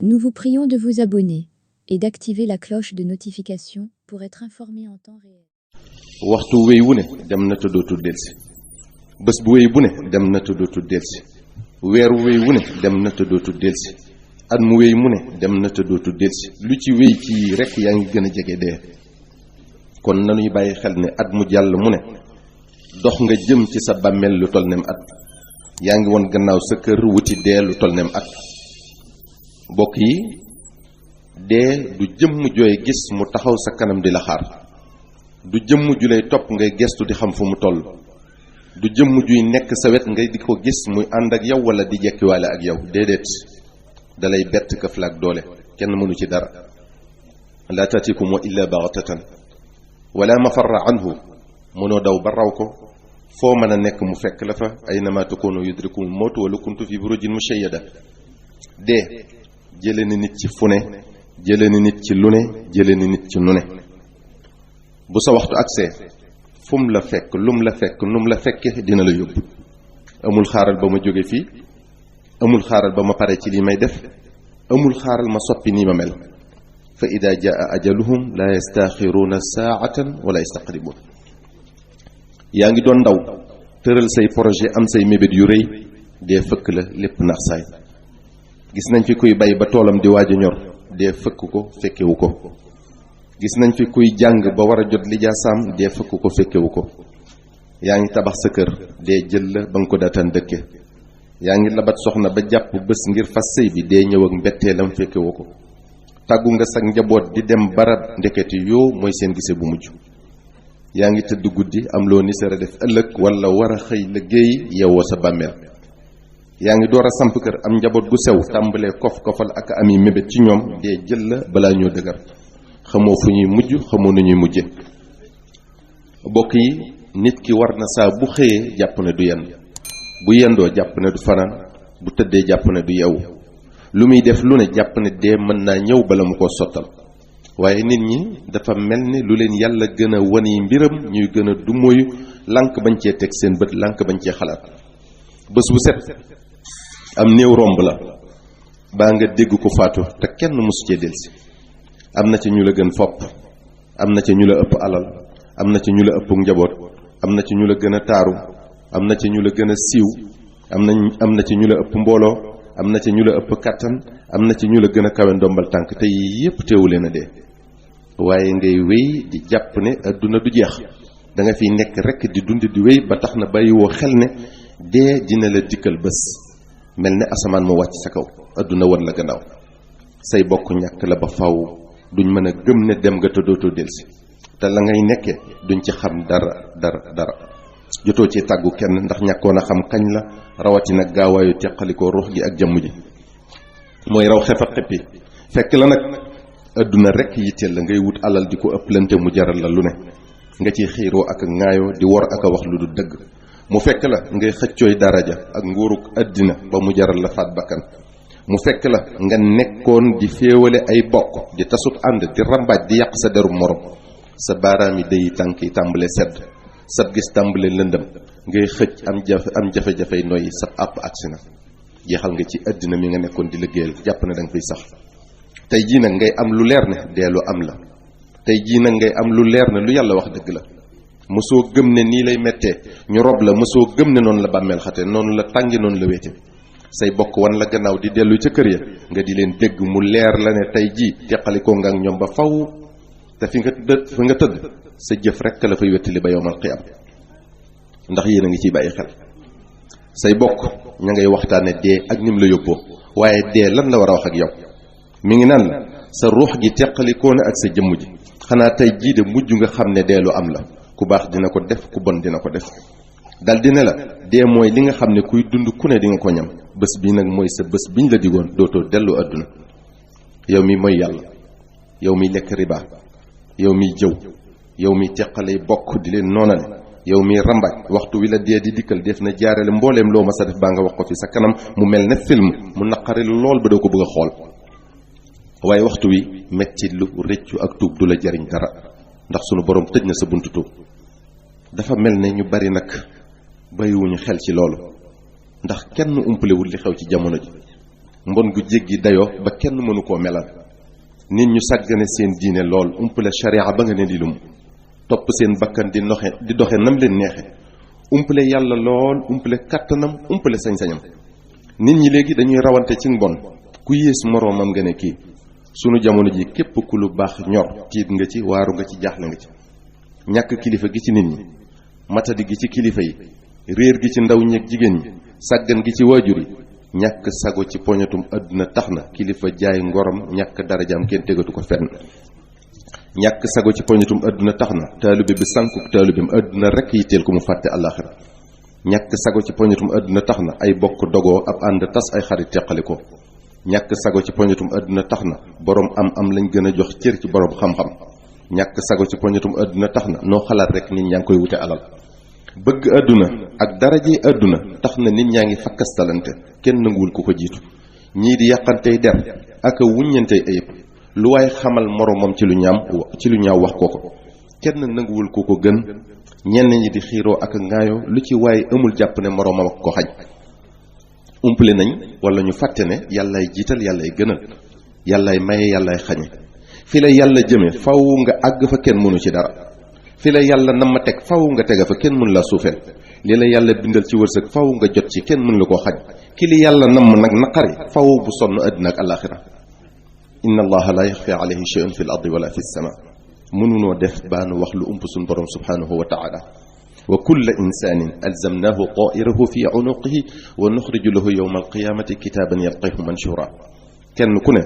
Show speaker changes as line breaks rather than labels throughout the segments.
Nous vous prions de vous abonner et d'activer la cloche de notification pour être informé en temps réel.
waxtu wéy wu ne dem na te dootul delsi bés bu wéy bu ne dem na te dootul delsi weer wéy wu ne dem na te dootul delsi at mu wéy mu ne dem na te dootul delsi lu ci wéy ci rek yaa ngi gën a jege dee kon nanuy bàyyi xel ne at mu jàll mu ne dox nga jëm ci sa bàmmeel lu toll nem at yaa ngi woon gannaaw sa kër wuti dee lu toll nem at bokk yi dee du jëmm jooy gis mu taxaw sa kanam di la xaar du jëmm ju lay topp ngay gestu di xam fu mu toll du jëmm juy nekk sa wet ngay di ko gis muy ànd ak yow wala di jekkiwaale ak yow déedéet dalay bett këf la ak doole kenn mënu ci dara laa tatikum wa illa baxtatan wala mafarra anhu mënoo daw ba raw ko foo mën a nekk mu fekk la fa aynama takunu yudrikumul mawtu wala kuntu fi burujin mushayyada dee jële ni nit ci fu ne jële ni nit ci lu ne jële ni nit ci nu ne bu sa waxtu agsee fum la fekk lum la fekk num la fekke dina la yóbbu amul xaaral ba ma jóge fii amul xaaral ba ma pare ci li may def amul xaaral ma soppi nii ma mel fa ida jaa ajaluhum la yastaxiruuna saatan wala yastaqdimuun yaa ngi doon ndaw tëral say projet am say mébét yu rëy dee fëkk la lépp nax saay gis nañ fi kuy bay ba toolam di waaj a ñor dee fëkk ko fekkewu ko gis nañ fi kuy jàng ba war a jot lijaasaam dee fëkk ko fekkewu ko yaa ngi tabax sa kër dee jël la ba nga ko daataan dëkke yaa ngi labat soxna ba jàpp bés ngir fas sëy bi dee ñëw ak mbetteelam fekkewu ko tàggu nga sag njaboot di dem barab ndeketi yoo mooy seen gise bu mujj yaa ngi tëdd guddi am loo ni sara def ëllëg wala war a xëy liggéey yeewoo sa bàmmeel yaa ngi door a samp kër am njaboot gu sew tàmbalee kof-kofal ak ami mébét ci ñoom dee jël la balaa ñoo dëgër xamoo fu ñuy mujj xamoo nu ñuy mujje bokk yi nit ki war na saa bu xëyee jàpp ne du yenn bu yendoo jàpp ne du fanaan bu tëddee jàpp ne du yeewu lu muy def lu ne jàpp ne dee mën naa ñëw bala mu ko sottal waaye nit ñi dafa mel ni lu leen yàlla gën a wani mbiram ñuy gën a du moyu lànk bañ cee teg seen bët lànk bañ cee xalaat bés bu set am néew romb la baa nga dégg ko faatu te kenn mosu cee delsi am na ci ñu la gën fopp am na ci ñu la ëpp alal am na ci ñu la ëpp njaboot am na ci ñu la gën a taaru am na ci ñu la gën a siiw am na ci ñu la ëpp mbooloo am na ci ñu la ëpp kàttan am na ci ñu la gën a kawe ndombal tànk te yépp teewu leen a dee waaye ngay wéy di jàpp ne adduna du jeex da nga fiy nekk rekk di dund di wéy ba tax na bàyyiwoo xel ne dee dina la dikkal bés mel ne asamaan mu wàcc sa kaw adduna wan la gannaaw say bokk ñàkk la ba faw duñ mën a gëm ne dem nga te dootoo delsi te la ngay nekkee duñ ci xam dara jotoo ci tàggu kenn ndax ñàkkoon a xam kañ la rawatina gaawaayu teqalikoo ruux gi ak jëmm ji mooy raw xef a xippi fekk la nag adduna rekk yitteel la ngay wut alal di ko ëpplante mu jaral la lu ne nga ciy xiiroo ak ŋaayoo di wor ak a wax lu du dëgg mu fekk la ngay xëccooy daraja ak nguuruk àddina ba mu jaral la faat bakkan mu fekk la nga nekkoon di féewale ay bokk di tasut ànd di rambaaj di yàq sa deru morom sa baaraam yi day tànk yi tàmbale sedd sab gis tàmbale lëndëm ngay xëcc am jafe-jafey noyyi sab àpp agsi na jeexal nga ci àddina mi nga nekkoon di liggéeyal jàpp na danga fiy sax tey jii nag ngay am lu leer ne dee lu am la tey jii nag ngay am lu leer ne lu yàlla wax dëgg la mosoo gëm ne nii lay mettee ñu rob la mosoo gëm ne noonu la bàmmeel xate noonu la tànge noonu la wéete say bokk wan la gannaaw di dellu ca kër ya nga di leen dégg mu leer la ne tey jii teqalikoo nga ak ñoom ba faw te fi nga tëdd sa jëf rekk la fay wettali ba yowmal qiyaam ndax yéen a ngi ciy bàyyi xel say bokk ña ngay waxtaane dee ak nim la yóbboo waaye dee lan la war a wax ak yow mi ngi naan la sa ruux gi teqalikoo na ak sa jëmm ji xanaa tey jii de mujj nga xam ne dee lu am la ku baax dina ko def ku bon dina ko def dal dina la dee mooy li nga xam ne kuy dund ku ne di nga ko ñam bés bi nag mooy sa bés biñ la digoon dootoo dellu àdduna yow mi mooy yàlla yow mi lekk riba yow mi jëw yow mi teqalay bokk di leen noonale yow mi rambaaj waxtu wi la dee di dikkal def na jaarale mbooleem loo ma sa def baa nga wax ko fi sa kanam mu mel ne film mu naqari lool ba doo ko bëgg a xool waaye waxtu wi metti lu rëccu ak tuub du la jariñ dara ndax sunu borom tëj na sa buntu tuub dafa mel ne ñu bari nag bàyyiwuñu xel ci loolu ndax kenn umpalewul li xew ci jamono ji mbon gu jéggi dayoo ba kenn mënu koo melal nit ñu sàggane seen diine lool umpale sharia ba nga ne di lum topp seen bakkan di doxe nam leen neexe umpale yàlla lool umpale kàttanam umpale sañ-sañam nit ñi léegi dañuy rawante ci mbon ku yées moroomam nga ne kii sunu jamono ji képp ku lu baax ñor tiit nga ci waaru nga ci jaaxle nga ci ñàkk kilifa gi ci nit ñi matadi gi ci kilifa yi réer gi ci ndaw ñeeg jigéen ñi sàggan gi ci waajur yi ñàkk sago ci poñatum àdduna tax na kilifa jaay ngorom ñàkk darajaam kenn tegatu ko fenn ñàkk sago ci poñatum àdduna tax na taalibe bi sànkuk taalibeem àdduna rekk yitteel ko mu fàtte àllaaxira ñàkk sago ci poñatum àdduna tax na ay bokk dogoo ab ànd tas ay xarit teqali ko ñàkk sago ci poñatum àdduna tax na boroom am lañ gën a jox cër ci boroom xam-xam ñàkk sago ci poñatum àdduna tax na noo xalaat rek nit ñaa ngi koy wute alal bëgg àdduna ak daraje àdduna tax na nit ñaa ngi fakkastalante kenn nanguwul ku ko jiitu ñii di yàqantey der ak a wuññantey ayib lu waaye xamal moroomam ci lu ñaaw wax ko kenn nanguwul ku ko gën ñenn ñi di xiiroo ak a ŋaayoo lu ci waaye amul jàpp ne moroomam ak ko xañ umpale nañ wala ñu fàtte ne yàllaay jiital yàllaay gënal yàllaay maye yàllaay xañe fi la yàlla jëme faw nga àgg fa kenn mënu ci dara fi la yàlla nam ma teg faw nga tega fa kenn mënu la suufeel li la yàlla bindal ci wërsëg faw nga jot ci kenn mënu la koo xañ ki li yàlla nam nag naqari faw bu sonn àddina ak alaxira inna allaha la yaxfa alayhi shay'un fi l ardi wala fi sama mënunoo def baanu wax lu ump suñ borom subhanahu wa taala wa kulla insanin alzamnahu ta'irahu fi unuqihi wa nuxriju lahu yawma alqiyamati kitaban yalqahu manshura kenn ku ne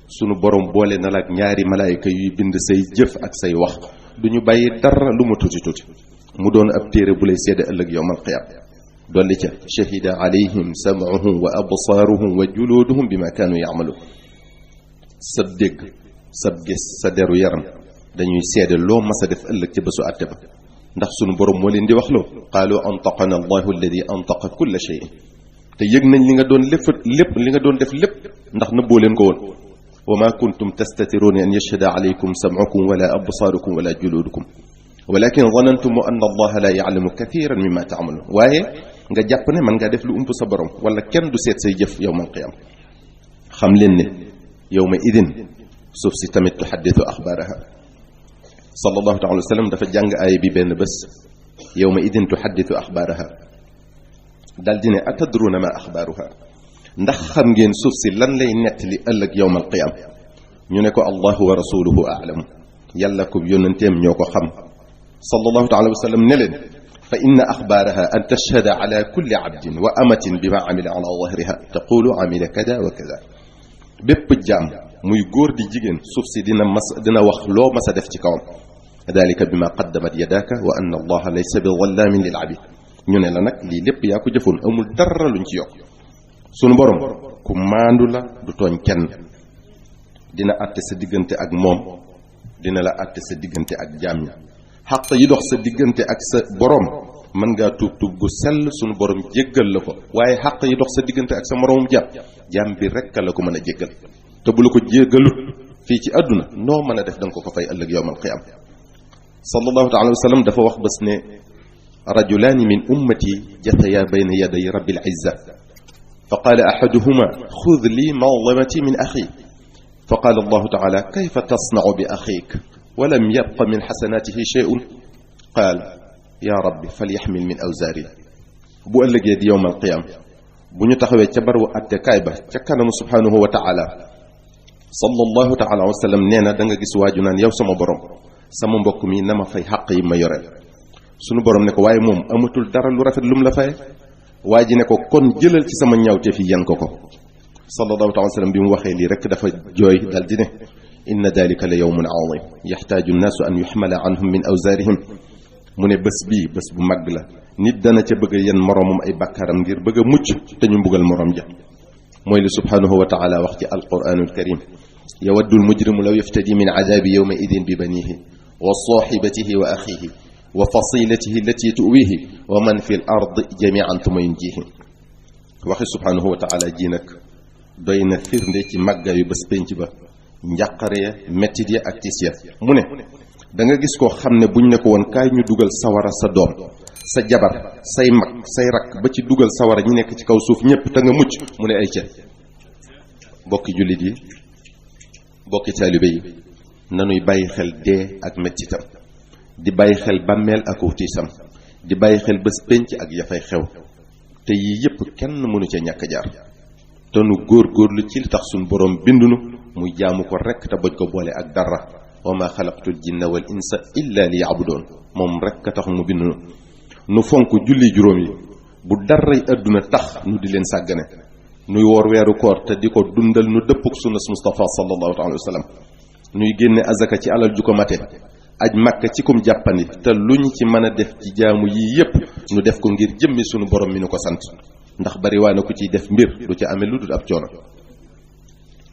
sunu borom boole na la ak ñaari malaayika yuy bind say jëf ak say wax duñu bàyyi dara lu mu tuuti tuuti mu doon ab téere bu lay seede ëllëg yawmal qiyaam dolli ca shahida alayhim sam'uhum wa absaaruhum wa juluuduhum bima kaanu ya'maluun sab dégg sab gis sa deru yaram dañuy seede loo mas a def ëllëg ca bésu àtte ba ndax sunu borom moo leen di wax loo qaalu antaqana allahu alladi antaqa kulla shay'in te yëg nañ li nga doon lépp li nga doon def lépp ndax nëbboo leen ko woon wa ma kuntum tastatiruuna an yashhada alaykum sam'ukum wala absaarukum wala juluudukum walakin zanantum anna allaha la ya'lamu kathiran mimma ta'malun waaye nga jàpp ne mën ngaa def lu ump sa borom wala kenn du seet say jëf yawmal qiyaam xam leen ne yawma idin suuf si tamit tuhaddithu axbaaraha sallallahu alayhi wa sallam dafa jàng aaya bi benn bés yawma idin tuhaddithu axbaaraha dal di ne atadruuna ma axbaaruha ndax xam ngeen suuf si lan lay nettali ëllëg yawmal qiyaam ñu ne ko allahu wa rasuluhu a'lam yàlla ko yónnanteem ñoo ko xam sallallahu alayhi wa sallam ne leen fa inna axbaaraha an tashhada ala kulli abdin wa amatin bima amila ala zahriha taqulu amila kada wa kada bépp jaam muy góor di jigéen suuf si dina wax loo mas a def ci kawam dalika bima qaddamat yadaka wa anna allaha laysa bi zallamin lil abid ñu ne la nag lii lépp yaa ko jëfoon amul dara luñ ci yokk sunu borom ku maandu la du tooñ kenn dina àtte sa diggante ak moom dina la àtte sa diggante ak jaam ñi xaq yi dox sa diggante ak sa borom mën ngaa tuub gu sell sunu borom jéggal la ko waaye xaq yi dox sa diggante ak sa moroomum jaam bi rekk la ko mën a jéggal te bu la ko jéggalut fii ci àdduna noo mën a def danga ko ko fay ëllëg yawmal qiyaam sallallahu alayhi wa sallam dafa wax bés ne rajulaani min ummati jataya bayna yaday rabbil izza fa qaala ahaduhuma xud li mazlamati min axi fa qaala allahu taala kayfa tasnau bi axik walam yabqa min xasanatihi shay'un qaal ya rabbi falyaxmil min awzaari bu ëllëgee di yowm alqiyaam bu ñu taxawee ca barabu attekaay ba ca kanamu subhanahu wa taala sallallahu taala wa sallam nee na da nga gis waaju naan yow sama borom sama mbokk mi na ma fay xàq yi ma yoreel sunu borom ne ko waaye moom amatul dara lu rafet lu mu la faye waa ji ne ko kon jëlal ci sama ñaawte fi yan ko sallallahu taala wa sallam bi mu waxee lii rek dafa jooy dal di ne inna dalika la yawmun azim yaxtaaju nnaasu an yuxmala anhum min awzaarihim mu ne bés bii bés bu mag la nit dana ca bëgg a yen moroomam ay bàkkaaram ngir bëgg a mucc te ñu mbugal moroom ja mooy li subhanahu wa taala wax ci alquranul karim yawaddu almujrimu law yaftadi min adabi yawma idin bi banihi wa sahibatihi wa axihi wa fasilatihi allati tuwihi wa man fi l ard jamian tuma yunjihi waxi subhanahu wa taala ji nag doy na firnde ci màggaayu bés penc ba njàqare ya mettit ya ak tiis ya mu ne da nga gis koo xam ne buñ ne ko woon kaay ñu dugal sawara sa doom sa jabar say mag say rakk ba ci dugal sawara ñi nekk ci kaw suuf ñëpp te nga mucc mu ne ay ca bokki jullit yi bokki taalibe yi nanuy bàyyi xel dee ak mettitam di bàyyi xel bàmmeel ak wutiisam di bàyyi xel bés pénc ak yafay xew te yii yépp kenn mënu ca ñàkk jaar te nu góor-góorlu ci li tax suñ boroom bindunu muy jaamu ko rekk te bañ ko boole ak dara wa ma xalaqtul jinna wal insa illa li yaabudoon moom rekk a tax mu bindunu nu fonk julli juróom yi bu daray àdduna tax nu di leen sàggane nuy woor weeru koor te di ko dundal nu dëppuk sunnas Mustafa sallallahu alayhi wa sallam nuy génne azaka ci alal ju ko mate aj makka ci kum jàppandi te lu ñu ci mën a def ci jaamu yii yépp nu def ko ngir jëmmi sunu borom mi nu ko sant ndax bari waa na ku ciy def mbir du ci amee lu dul ab coono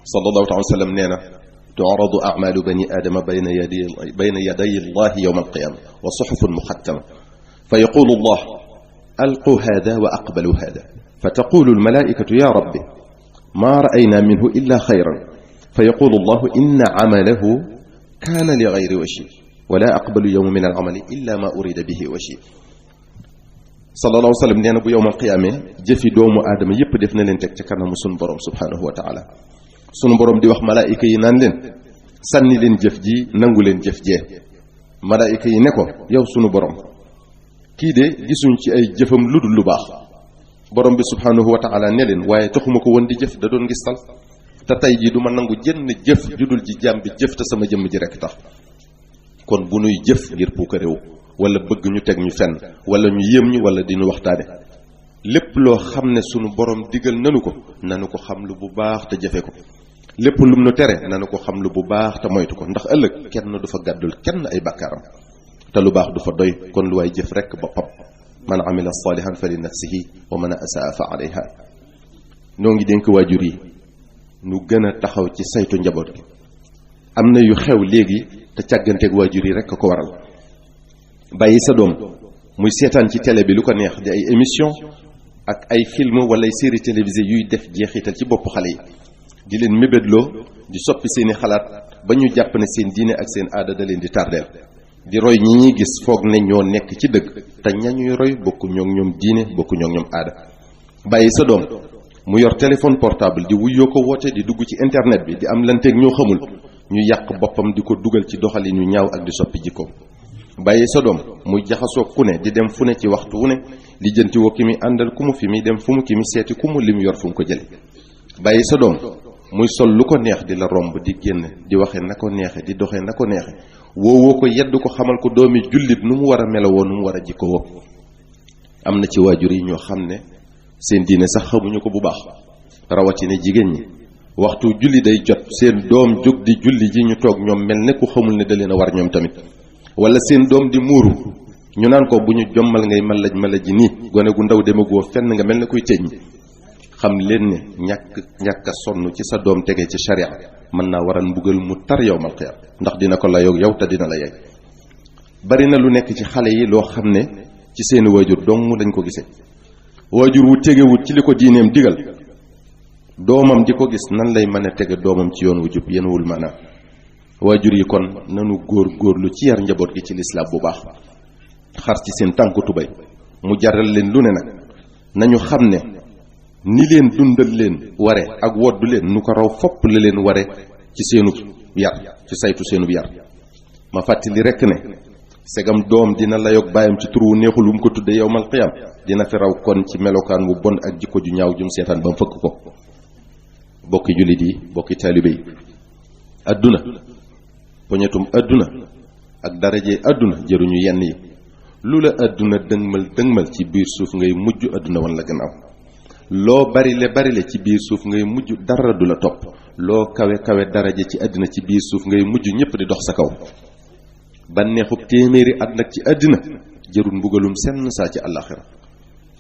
sallallahu alayhi wa sallam nee na tu'radu a'malu bani aadama bayna yaday allahi yawma alqiyama wa suhufun muxattama fa yaqulu allah alqu hada wa aqbalu hada fa taqulu almalaikatu ya rabbi ma ra'ayna minhu illa xayran fa yaqulu allah inna amalahu kaana li gayri washi wala aqbalu yawma min al-amali illa ma urida bihi washi sallallahu alayhi wa sallam nee na bu yowmal qiyaame jëfi doomu aadama yépp def na leen teg ca kanamu sunu borom subhanahu wa taala sunu borom di wax malaayika yi naan leen sànni leen jëf ji nangu leen jëf jee malaayika yi ne ko yow sunu borom kii de gisuñ ci ay jëfam lu dul lu baax borom bi subhanahu wa taala ne leen waaye taxuma ko woon di jëf da doon ngistal te tey jii du ma nangu jënn jëf judul ji jaam bi jëf te sama jëmm ji rekk tax kon bu nuy jëf ngir puukarewu wala bëgg ñu teg ñu fenn wala ñu yéem ñu wala di ñu waxtaane lépp loo xam ne sunu borom digal nanu ko xam lu bu baax te jëfe ko lépp lum nu tere nanu ko xam lu bu baax te moytu ko ndax ëllëg kenn du fa gàddul kenn ay bàkkaaram te lu baax du fa doy kon lu waay jëf rekk boppam man amila salihan fa li nafsihi wa man asaa fa alayha noo ngi dénk waajur yi nu gën a taxaw ci saytu njaboot gi am na yu xew léegi te càgganteeg waajur yi rekk ko waral bàyyi sa doom muy seetaan ci télé bi lu ko neex di ay émission ak ay film wala ay série télévisée yuy def jeexital ci bopp xale yi di leen mébétloo di soppi seeni xalaat ba ñu jàpp ne seen diine ak seen aada da leen di tardeel di roy ñi ñuy gis foog ne ñoo nekk ci dëgg te ñañuy roy bokku ñoog ñoom diine bokku ñoog ñoom aada bàyyi sa doom mu yor téléphone portable di wuyoo ko woote di dugg ci internet bi di am lanteeg ñoo xamul ñu yàq boppam di ko dugal ci doxalin yu ñaaw ak di soppi jikko bàyyi sa doom muy jaxasoo ku ne di dem fu ne ci waxtu wu ne li jënti woo ki mi àndal ku mu fi mi dem fu mu ki mi seeti ku mu lim yor fu mu ko jële bàyyi sa doom muy sol lu ko neex di la romb di génn di waxe na ko neexe di doxee na ko neexe woowoo ko yedd ko xamal ko doomi jullit nu mu war a melowoo nu mu war a jikko woo am na ci waajur yi ñoo xam ne seen diine sax xamuñu ko bu baax rawatina jigéen ñi waxtu julli day jot seen doom jóg di julli ji ñu toog ñoom mel ne ku xamul ne da leen a war ñoom tamit wala seen doom di muuru ñu naan ko bu ñu jommal ngay malaj ji nii gone gu ndaw demagoo fenn nga mel ne kuy tëj xam leen ne ñàkk a sonn ci sa doom tege ci sharia mën naa waral mbugal mu tar yawmal qiyaam ndax dina ko layoog yow te dina la yey bari na lu nekk ci xale yi loo xam ne ci seeni waajur dong lañ ko gisee waajur wu tegewut ci li ko diineem digal doomam di ko gis nan lay mën a tege doomam ci yoon wu jub yenuwul maanaam waajur yi kon nanu góorlu ci yar njaboot gi ci lislaam bu baax xar ci seen tànku tubay mu jaral leen lu ne nag nañu xam ne ni leen dundal leen ware ak woddu leen nu ko raw fopp la leen ware ci seenu yar ci saytu seenu yar ma fàttali rekk ne segam doom dina layoog baayam ci turu neexul wu mu ko tudde yowmal qiyaam dina fi raw kon ci melokaan wu bon ak jikko ju ñaaw jum seetaan ba mu fëkk ko bokki jullit yi bokki taalibe yi adduna poñetum adduna ak daraje adduna jëruñu yenn yi lu la adduna dëngmal ci biir suuf ngay mujj adduna wan la gannaaw loo barile ci biir suuf ngay mujj dara du la topp loo kawe daraje ci àddina ci biir suuf ngay mujj ñépp di dox sa kaw bànneexub téeméeri at nag ci àddina jërul mbugalum senn saa ci àllaaxira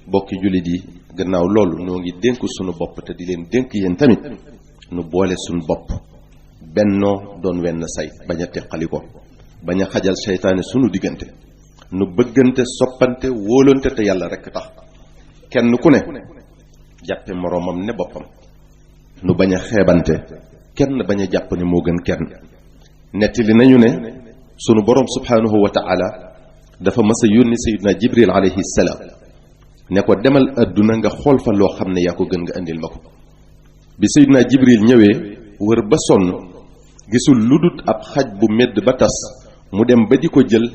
bokki jullit yi gannaaw loolu noo ngi dénk sunu bopp te di leen dénk yéen tamit nu boole sunu bopp bennoo doon wenn say bañ a teqali ko bañ a xajal seytaane sunu diggante nu bëggante soppante wóolante te yàlla rekk tax kenn ku ne jàppe moroomam ne boppam nu bañ a xeebante kenn bañ a jàpp ne moo gën kenn nettali nañu ne sunu boroom subhanahu wa ta'ala dafa mas a yónni sayyidina jibril alayhi salaam ne ko demal adduna nga xool fa loo xam ne yaa ko gën nga indil ma ko bi Seydina Jibril ñëwee wër ba sonn gisul lu dut ab xaj bu medd ba tas mu dem ba di ko jël